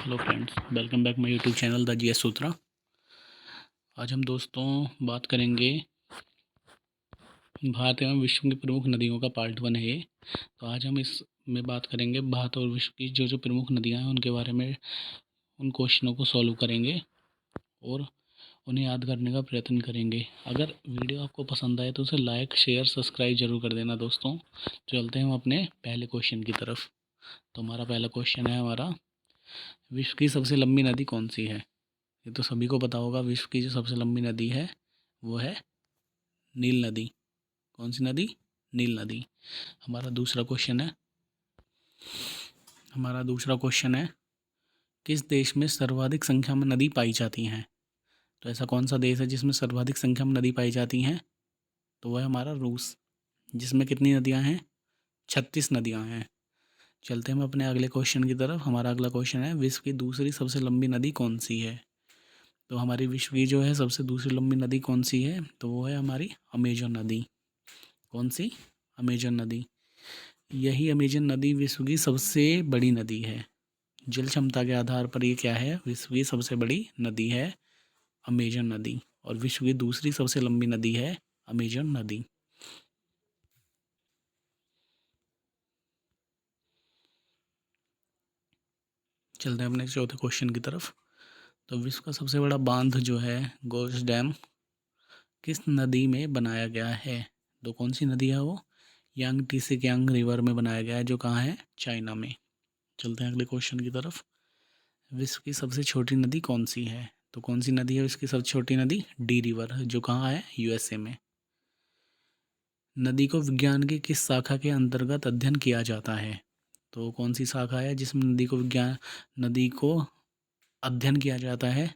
Hello friends, welcome back my YouTube channel the GS Sutra. आज हम दोस्तों बात करेंगे भारत एवं विश्व की प्रमुख नदियों का पार्ट 1 है ये। तो आज हम इसमें बात करेंगे भारत और विश्व की जो जो प्रमुख नदियां हैं उनके बारे में, उन क्वेश्चनों को सॉल्व करेंगे और उन्हें याद करने का प्रयत्न करेंगे। अगर वीडियो आपको पसंद आए तो उसे लाइक शेयर सब्सक्राइब जरूर कर देना दोस्तों। चलते हैं हम अपने पहले क्वेश्चन की तरफ। तो हमारा पहला क्वेश्चन है विश्व की सबसे लंबी नदी कौन सी है। ये तो सभी को पता होगा, विश्व की जो सबसे लंबी नदी है वो है नील नदी। कौन सी नदी? नील नदी। हमारा दूसरा क्वेश्चन है किस देश में सर्वाधिक संख्या में नदी पाई जाती हैं। तो ऐसा कौन सा देश है जिसमें सर्वाधिक संख्या में नदी पाई जाती हैं? तो वह है हमारा रूस, जिसमें कितनी नदियां हैं? 36 नदियां हैं। चलते हैं हम अपने अगले क्वेश्चन की तरफ। हमारा अगला क्वेश्चन है विश्व की दूसरी सबसे लंबी नदी कौन सी है। तो हमारी विश्व की जो है सबसे दूसरी लंबी नदी कौन सी है? तो वो है हमारी अमेजन नदी। कौन सी? अमेजन नदी। यही अमेजन नदी विश्व की सबसे बड़ी नदी है। जल क्षमता के आधार पर ये क्या है? विश्व की सबसे बड़ी नदी है अमेजन नदी, और विश्व की दूसरी सबसे लंबी नदी है अमेजन नदी। चलते हैं अपने चौथे क्वेश्चन की तरफ। तो विश्व का सबसे बड़ा बांध जो है गोश डैम किस नदी में बनाया गया है? तो कौन सी नदी है वो? यांग टीसे कियांग रिवर में बनाया गया है, जो कहाँ है? चाइना में। चलते हैं अगले क्वेश्चन की तरफ। विश्व की सबसे छोटी नदी कौन सी है? तो कौन सी नदी है विश्व की सबसे छोटी नदी? डी रिवर, जो कहाँ है? यूएसए में। नदी को विज्ञान की किस शाखा के अंतर्गत अध्ययन किया जाता है? तो कौन सी शाखा है जिसमें नदी को अध्ययन किया जाता है?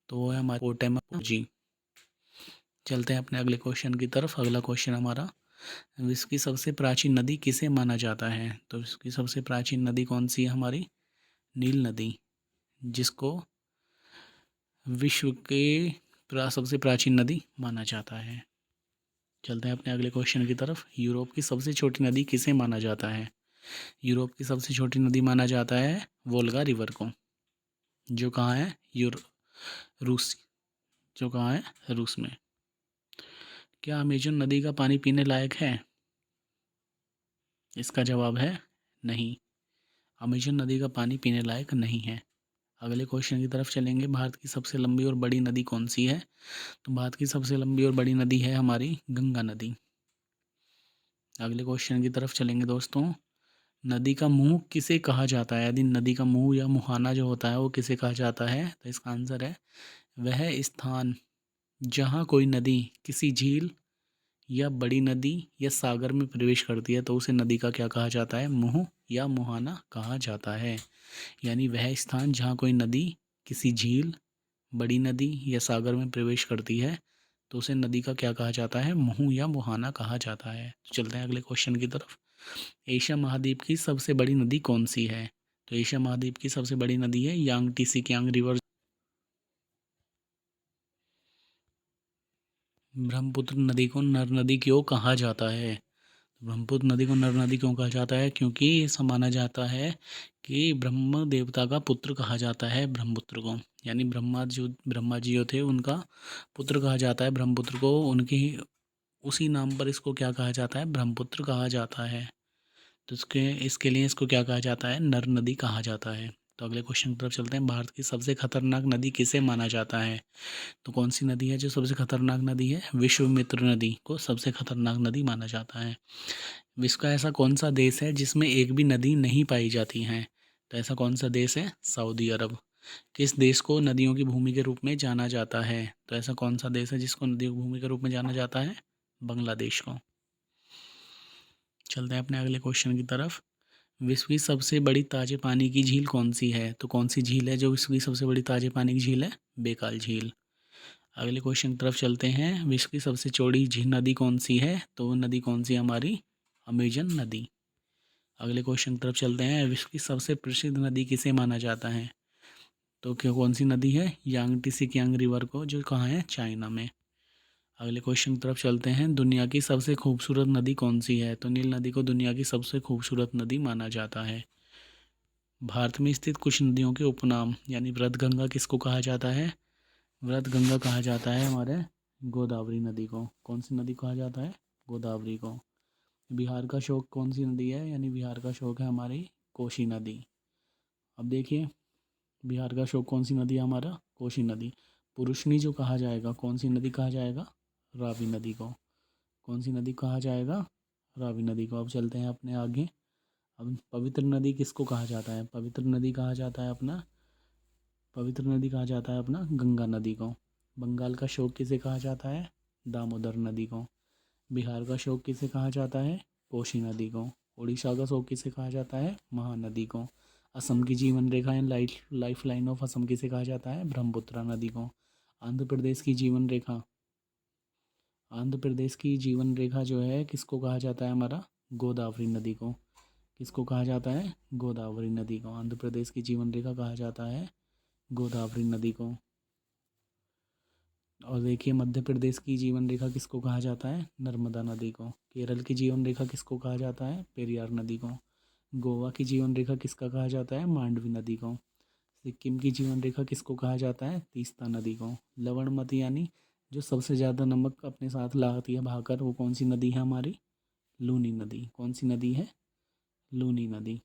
तो वो है हमारी ओटेमोलॉजी। चलते हैं अपने अगले क्वेश्चन की तरफ। अगला क्वेश्चन हमारा, विश्व की सबसे प्राचीन नदी किसे माना जाता है? तो विश्व की सबसे प्राचीन नदी कौन सी है? हमारी नील नदी, जिसको विश्व के सबसे प्राचीन नदी माना जाता है। चलते हैं अपने अगले क्वेश्चन की तरफ। यूरोप की सबसे छोटी नदी किसे माना जाता है? यूरोप की सबसे छोटी नदी माना जाता है वोल्गा रिवर को, जो कहाँ है? रूस, जो कहाँ है? रूस में। क्या अमेजन नदी का पानी पीने लायक है? इसका जवाब है नहीं। अमेजन नदी का पानी पीने लायक नहीं है। अगले क्वेश्चन की तरफ चलेंगे। भारत की सबसे लंबी और बड़ी नदी कौन सी है? तो भारत की सबसे लंबी और बड़ी नदी है हमारी गंगा नदी। अगले क्वेश्चन की तरफ चलेंगे दोस्तों। नदी का मुंह किसे कहा जाता है? यदि नदी का मुंह या मुहाना जो होता है वो किसे कहा जाता है? तो इसका आंसर है वह स्थान जहाँ कोई नदी किसी झील या बड़ी नदी या सागर में प्रवेश करती है, तो उसे नदी का क्या कहा जाता है? मुंह या मुहाना कहा जाता है। यानी वह स्थान जहाँ कोई नदी किसी झील, बड़ी नदी या सागर में प्रवेश करती है, तो उसे नदी का क्या कहा जाता है? मुंह या मुहाना कहा जाता है। तो चलते हैं अगले क्वेश्चन की तरफ। एशिया महाद्वीप की सबसे बड़ी नदी कौन सी है? तो एशिया महाद्वीप की सबसे बड़ी नदी है यांग टीसी कियांग रिवर। ब्रह्मपुत्र नदी को नर नदी क्यों कहा जाता है? ब्रह्मपुत्र नदी को नर नदी क्यों कहा जाता है? क्योंकि ऐसा माना जाता है कि ब्रह्म देवता का पुत्र कहा जाता है ब्रह्मपुत्र को। यानी ब्रह्मा जी जो थे उनका पुत्र कहा जाता है ब्रह्मपुत्र को। उनकी उसी नाम पर इसको क्या कहा जाता है? ब्रह्मपुत्र कहा जाता है। तो इसके लिए इसको क्या कहा जाता है? नर नदी कहा जाता है। तो अगले क्वेश्चन की तरफ चलते हैं। भारत की सबसे खतरनाक नदी किसे माना जाता है? तो कौन सी नदी है जो सबसे खतरनाक नदी है? विश्वामित्र नदी को सबसे खतरनाक नदी माना जाता है। विश्व का ऐसा कौन सा देश है जिसमें एक भी नदी नहीं पाई जाती हैं? तो ऐसा कौन सा देश है? सऊदी अरब। किस देश को नदियों की भूमि के रूप में जाना जाता है? तो ऐसा कौन सा देश है जिसको नदियों की भूमि के रूप में जाना जाता है? बांग्लादेश को। चलते हैं अपने अगले क्वेश्चन की तरफ। विश्व की सबसे बड़ी ताजे पानी की झील कौन सी है? तो कौन सी झील है जो विश्व की सबसे बड़ी ताजे पानी की झील है? बेकाल झील। अगले क्वेश्चन की तरफ चलते हैं। विश्व की सबसे चौड़ी झील नदी कौन सी है? तो वो नदी कौन सी है? हमारी अमेजन नदी। अगले क्वेश्चन की तरफ चलते हैं। विश्व की सबसे प्रसिद्ध नदी किसे माना जाता है? तो क्या कौन सी नदी है? यांग टीसी कियांग रिवर को, जो कहाँ है? चाइना में। अगले क्वेश्चन की तरफ चलते हैं। दुनिया की सबसे खूबसूरत नदी कौन सी है? तो नील नदी को दुनिया की सबसे खूबसूरत नदी माना जाता है। भारत में स्थित कुछ नदियों के उपनाम यानी वृद्धगंगा किसको कहा जाता है? वृद्धगंगा कहा जाता है हमारे गोदावरी नदी को। कौन सी नदी कहा जाता है? गोदावरी को। बिहार का शोक कौन सी नदी है? यानी बिहार का शोक है हमारी कोसी नदी। अब देखिए, बिहार का शोक कौन सी नदी है? हमारा कोसी नदी। पुरुषनी जो कहा जाएगा, कौन सी नदी कहा जाएगा? रावी नदी को। कौन सी नदी कहा जाएगा? रावी नदी को। अब चलते हैं अपने आगे। अब पवित्र नदी किसको कहा जाता है? पवित्र नदी कहा जाता है अपना गंगा नदी को। बंगाल का शोक किसे कहा जाता है? दामोदर नदी को। बिहार का शोक किसे कहा जाता है? कोसी नदी को। उड़ीसा का शोक किसे कहा जाता है? महानदी को। असम की जीवन रेखा and lifeline of Assam किसे कहा जाता है? ब्रह्मपुत्र नदी को। आंध्र प्रदेश की जीवन रेखा जो है किसको कहा जाता है? हमारा गोदावरी नदी को। किसको कहा जाता है? गोदावरी नदी को। आंध्र प्रदेश की जीवन रेखा कहा जाता है गोदावरी नदी को। और देखिए, मध्य प्रदेश की जीवन रेखा किसको कहा जाता है? नर्मदा नदी को। केरल की जीवन रेखा किसको कहा जाता है? पेरियार नदी को। गोवा की जीवन रेखा किसका कहा जाता है? मांडवी नदी को। सिक्किम की जीवन रेखा किसको कहा जाता है? तीस्ता नदी को। लवणमती यानी जो सबसे ज़्यादा नमक अपने साथ लाती है बहाकर, वो कौन सी नदी है? हमारी लूनी नदी। कौन सी नदी है? लूनी नदी।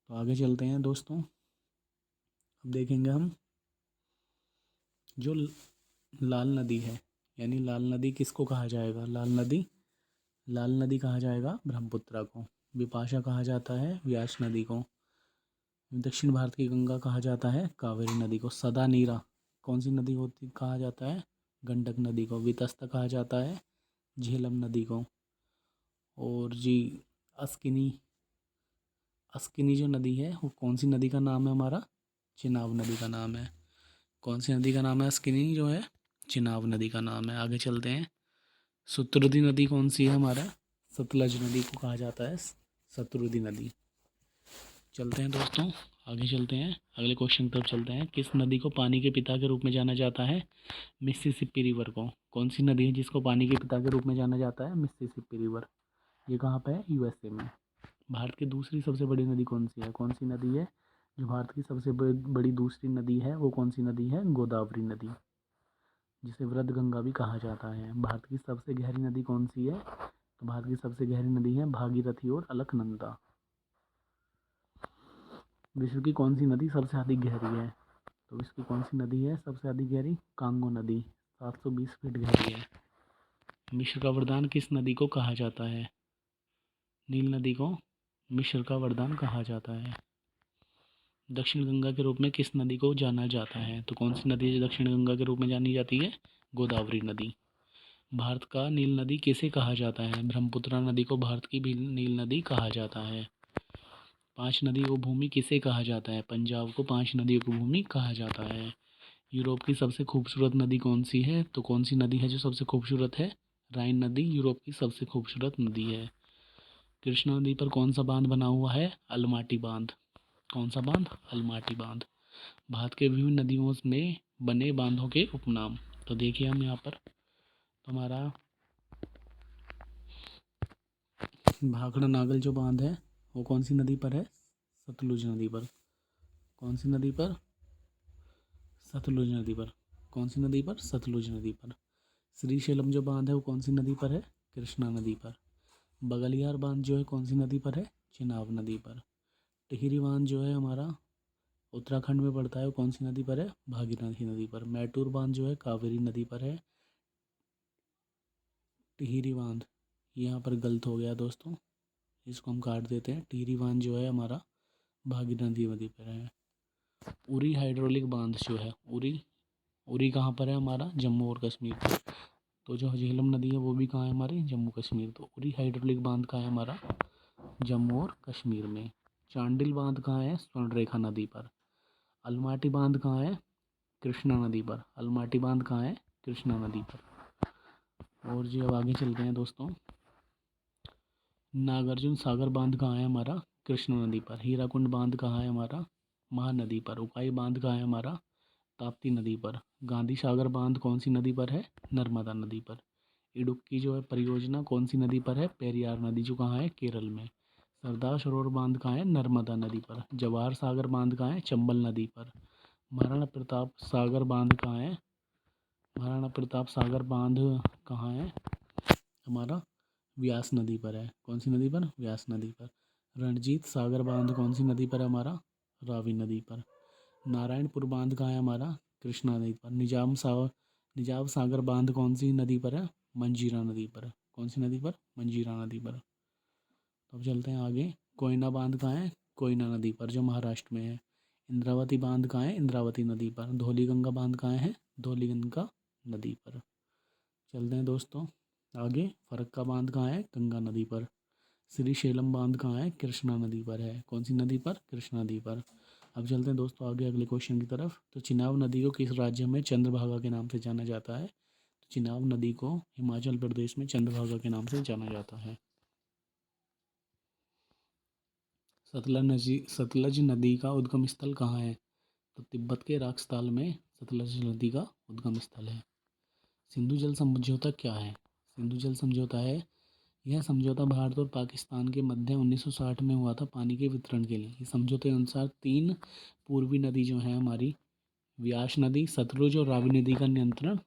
तो आगे चलते हैं दोस्तों। अब देखेंगे हम जो लाल नदी है, यानी लाल नदी किसको कहा जाएगा? लाल नदी कहा जाएगा ब्रह्मपुत्र को। बिपाशा कहा जाता है व्यास नदी को। दक्षिण भारत की गंगा कहा जाता है कावेरी नदी को। सदा नीरा कौन सी नदी होती कहा जाता है? गंडक नदी को। वितस्ता कहा जाता है झेलम नदी को। और जी अस्किनी जो नदी है वो कौन सी नदी का नाम है? हमारा चिनाब नदी का नाम है। कौन सी नदी का नाम है? अस्किनी जो है चिनाब नदी का नाम है। आगे चलते हैं। सतलुजी नदी कौन सी है? हमारा सतलज नदी को कहा जाता है सतलुजी नदी। चलते हैं दोस्तों, आगे चलते हैं, अगले क्वेश्चन की तरफ चलते हैं। किस नदी को पानी के पिता के रूप में जाना जाता है? मिसिसिपी रिवर को। कौन सी नदी है जिसको पानी के पिता के रूप में जाना जाता है? Mississippi river. ये कहाँ पे है? यूएसए में। भारत की दूसरी सबसे बड़ी नदी कौन सी है? कौन सी नदी है जो भारत की सबसे बड़ी दूसरी नदी है? वो कौन सी नदी है? गोदावरी नदी, जिसे वृद्धगंगा भी कहा जाता है। भारत की सबसे गहरी नदी कौन सी है? तो भारत की सबसे गहरी नदी है भागीरथी और अलकनंदा। विश्व की कौन सी नदी सबसे अधिक गहरी है? तो विश्व की कौन सी नदी है सबसे अधिक गहरी? कांगो नदी, 720 फीट गहरी है। मिस्र का वरदान किस नदी को कहा जाता है? नील नदी को मिस्र का वरदान कहा जाता है। दक्षिण गंगा के रूप में किस नदी को जाना जाता है? तो कौन सी नदी है दक्षिण गंगा के रूप में जानी जाती है? गोदावरी नदी। भारत का नील नदी किसे कहा जाता है? ब्रह्मपुत्र नदी को भारत की भी नील नदी कहा जाता है। 5 नदियों की भूमि किसे कहा जाता है? पंजाब को 5 नदियों की भूमि कहा जाता है। यूरोप की सबसे खूबसूरत नदी कौन सी है? तो कौन सी नदी है जो सबसे खूबसूरत है? राइन नदी यूरोप की सबसे खूबसूरत नदी है। कृष्णा नदी पर कौन सा बांध बना हुआ है? अलमाटी बांध। कौन सा बांध? अलमाटी बांध। भारत के विभिन्न नदियों में बने बांधों के उपनाम। तो देखिए हम यहाँ पर हमारा भाखड़ा नागल जो बांध है वो कौन सी नदी पर है? सतलुज नदी पर। कौन सी नदी पर? सतलुज नदी पर। कौन सी नदी पर? सतलुज नदी पर। श्रीशैलम जो बांध है वो कौन सी नदी पर है? कृष्णा नदी पर। बगलियार बांध जो है कौन सी नदी पर है? चिनाब नदी पर। टिहरी बांध जो है हमारा उत्तराखंड में पड़ता है, वो कौन सी नदी पर है? भागीरथी नदी पर। मैटूर बांध जो है कावेरी नदी पर है। टिहरी बांध यहाँ पर गलत हो गया दोस्तों, इसको हम काट देते हैं। टिहरी बांध जो है हमारा भागीरथी नदी पर है। उरी हाइड्रोलिक बांध जो है उरी कहाँ पर है? हमारा जम्मू और कश्मीर पर। तो जो झेलम नदी है वो भी कहाँ है? हमारे जम्मू कश्मीर। तो उरी हाइड्रोलिक बांध कहाँ है? हमारा जम्मू और कश्मीर में। चांडिल बांध कहाँ है? स्वर्णरेखा नदी पर। अलमाटी बांध कहाँ है? कृष्णा नदी पर। अलमाटी बांध कहाँ है? कृष्णा नदी पर। और जी अब आगे चलते हैं दोस्तों। नागार्जुन सागर बांध कहाँ है? हमारा कृष्णा नदी पर। हीराकुंड बांध कहाँ है? हमारा महानदी पर। उकाई बांध कहाँ है? हमारा ताप्ती नदी पर। गांधी सागर बांध कौन सी नदी पर है? नर्मदा नदी पर। इडुक्की जो है परियोजना कौन सी नदी पर है? पेरियार नदी, जो कहाँ है? केरल में। सरदार सरोवर बांध कहाँ है? नर्मदा नदी पर। जवाहर सागर बांध कहाँ है? चंबल नदी पर। महाराणा प्रताप सागर बांध कहाँ है? महाराणा प्रताप सागर बांध कहाँ है? हमारा व्यास नदी पर है। कौन सी नदी पर? व्यास नदी पर। रणजीत सागर बांध कौन सी नदी पर है? हमारा रावी नदी पर। नारायणपुर बांध कहाँ है? हमारा कृष्णा नदी पर। निजाम सागर बांध कौन सी नदी पर है? मंजीरा नदी पर। कौन सी नदी पर? मंजीरा नदी पर। तो अब चलते हैं आगे। कोयना बांध कहाँ है? कोयना नदी पर, जो महाराष्ट्र में है। इंद्रावती बांध कहाँ है? इंद्रावती नदी पर। धौलीगंगा बांध कहाँ है? धौलीगंगा नदी पर। चलते हैं दोस्तों आगे। फरक्का बांध कहाँ है? गंगा नदी पर। श्रीशैलम बांध कहाँ है? कृष्णा नदी पर है। कौन सी नदी पर? कृष्णा नदी पर। अब चलते हैं दोस्तों आगे अगले क्वेश्चन की तरफ। तो चिनाब नदी को किस राज्य में चंद्रभागा के नाम से जाना जाता है? तो चिनाब नदी को हिमाचल प्रदेश में चंद्रभागा के नाम से जाना जाता है। सतलज नदी का उद्गम स्थल कहाँ है? तो तिब्बत के राक्सताल में सतलज नदी का उद्गम स्थल है। सिंधु जल समझौता क्या है? सिंधु जल समझौता है, यह समझौता भारत और पाकिस्तान के मध्य 1960 में हुआ था पानी के वितरण के लिए। इस समझौते के अनुसार 3 पूर्वी नदी जो है हमारी, व्यास नदी, सतलुज और रावी नदी का नियंत्रण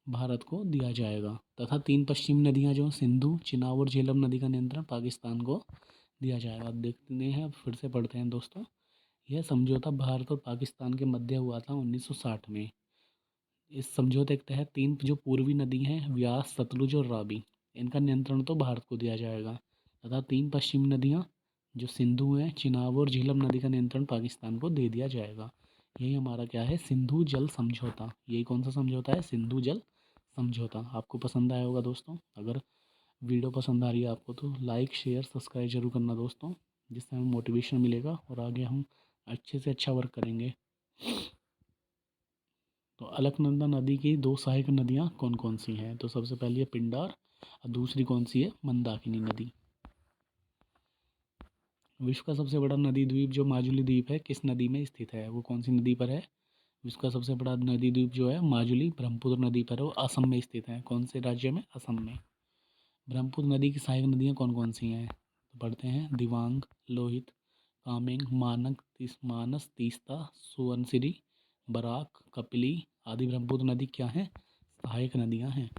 भारत को दिया जाएगा, तथा 3 पश्चिमी नदियां जो सिंधु, चिनाब और झेलम नदी का नियंत्रण पाकिस्तान को दिया जाएगा। देखते हैं, फिर से पढ़ते हैं दोस्तों। यह समझौता भारत और पाकिस्तान के मध्य हुआ था 1960 में। इस समझौते के तहत 3 जो पूर्वी नदी हैं, व्यास, सतलुज और रावी, इनका नियंत्रण तो भारत को दिया जाएगा, तथा 3 पश्चिमी नदियाँ जो सिंधु हैं, चिनाब और झेलम नदी का नियंत्रण पाकिस्तान को दे दिया जाएगा। यही हमारा क्या है? सिंधु जल समझौता। यही कौन सा समझौता है? सिंधु जल समझौता। आपको पसंद आया होगा दोस्तों। अगर वीडियो पसंद आ रही है आपको तो लाइक, शेयर, सब्सक्राइब जरूर करना दोस्तों, जिससे हमें मोटिवेशन मिलेगा और आगे हम अच्छे से अच्छा वर्क करेंगे। तो अलकनंदा नदी की 2 सहायक नदियाँ कौन कौन सी हैं? तो सबसे पहली है पिंडार और दूसरी कौन सी है? मंदाकिनी नदी। विश्व का सबसे बड़ा नदी द्वीप जो माजुली द्वीप है, किस नदी में स्थित है? वो कौन सी नदी पर है? विश्व का सबसे बड़ा नदी द्वीप जो है माजुली ब्रह्मपुत्र नदी पर है, वो असम में स्थित है। कौन से राज्य में? असम में। ब्रह्मपुत्र नदी की सहायक नदियाँ कौन कौन सी हैं? तो पढ़ते हैं। दिवांग, लोहित, कामेंग, मानक, मानस, तीस्ता, सुवर्णसिरी, बराक, कपिली आदि ब्रह्मपुत्र नदी क्या हैं? सहायक नदियाँ हैं।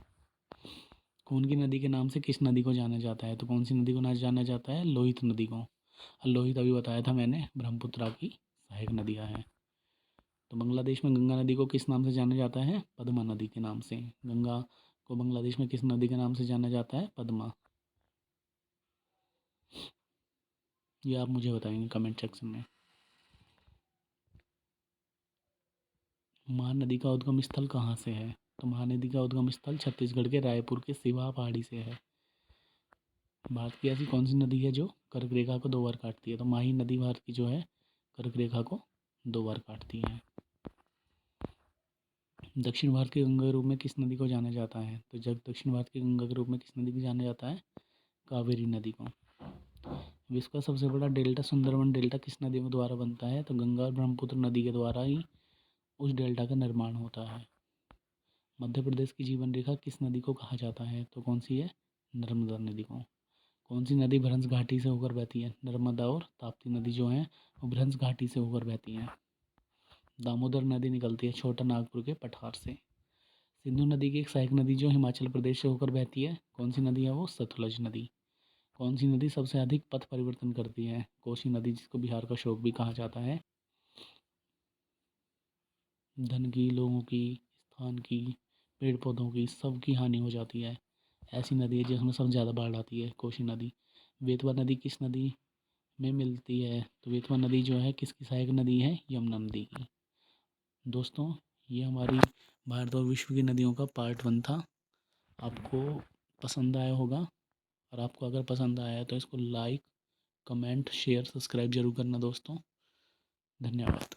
खून की नदी के नाम से किस नदी को जाना जाता है? तो कौन सी नदी को ना जाना जाता है? लोहित नदी को। और लोहित अभी बताया था मैंने, ब्रह्मपुत्रा की सहायक नदियाँ हैं। तो बांग्लादेश में गंगा नदी को किस नाम से जाना जाता है? पद्मा नदी के नाम से। गंगा को बांग्लादेश में किस नदी के नाम से जाना जाता है? पद्मा। ये आप मुझे बताएंगे कमेंट सेक्शन में। महानदी का उद्गम स्थल कहाँ से है? तो महानदी का उद्गम स्थल छत्तीसगढ़ के रायपुर के सिवाहा पहाड़ी से है। भारत की ऐसी कौन सी नदी है जो कर्क रेखा को 2 बार काटती है? तो माही नदी भारत की जो है कर्क रेखा को 2 बार काटती है। दक्षिण भारत के गंगा के रूप में किस नदी को जाना जाता है? तो जब दक्षिण भारत की गंगा के रूप में किस नदी को जाना जाता है? कावेरी नदी को। विश्व का सबसे बड़ा डेल्टा सुंदरवन डेल्टा किस नदी के द्वारा बनता है? तो गंगा और ब्रह्मपुत्र नदी के द्वारा ही उस डेल्टा का निर्माण होता है। मध्य प्रदेश की जीवन रेखा किस नदी को कहा जाता है? तो कौन सी है? नर्मदा नदी को। कौन सी नदी भ्रंश घाटी से होकर बहती है? नर्मदा और ताप्ती नदी जो हैं वो भ्रंश घाटी से होकर बहती हैं। दामोदर नदी निकलती है छोटा नागपुर के पठार से। सिंधु नदी की एक सहायक नदी जो हिमाचल प्रदेश से होकर बहती है, कौन सी नदी है वो? सतलज नदी। कौन सी नदी सबसे अधिक पथ परिवर्तन करती है? कोसी नदी, जिसको बिहार का शोक भी कहा जाता है। धन की, लोगों की, स्थान की, पेड़ पौधों की, सबकी हानि हो जाती है। ऐसी नदी है जिसमें सबसे ज़्यादा बाढ़ आती है, कोसी नदी। बेतवा नदी किस नदी में मिलती है? तो बेतवा नदी जो है किसकी सहायक नदी है? यमुना नदी की। दोस्तों, ये हमारी भारत और विश्व की नदियों का पार्ट 1 था। आपको पसंद आया होगा, और आपको अगर पसंद आया है तो इसको लाइक, कमेंट, शेयर, सब्सक्राइब जरूर करना दोस्तों। धन्यवाद।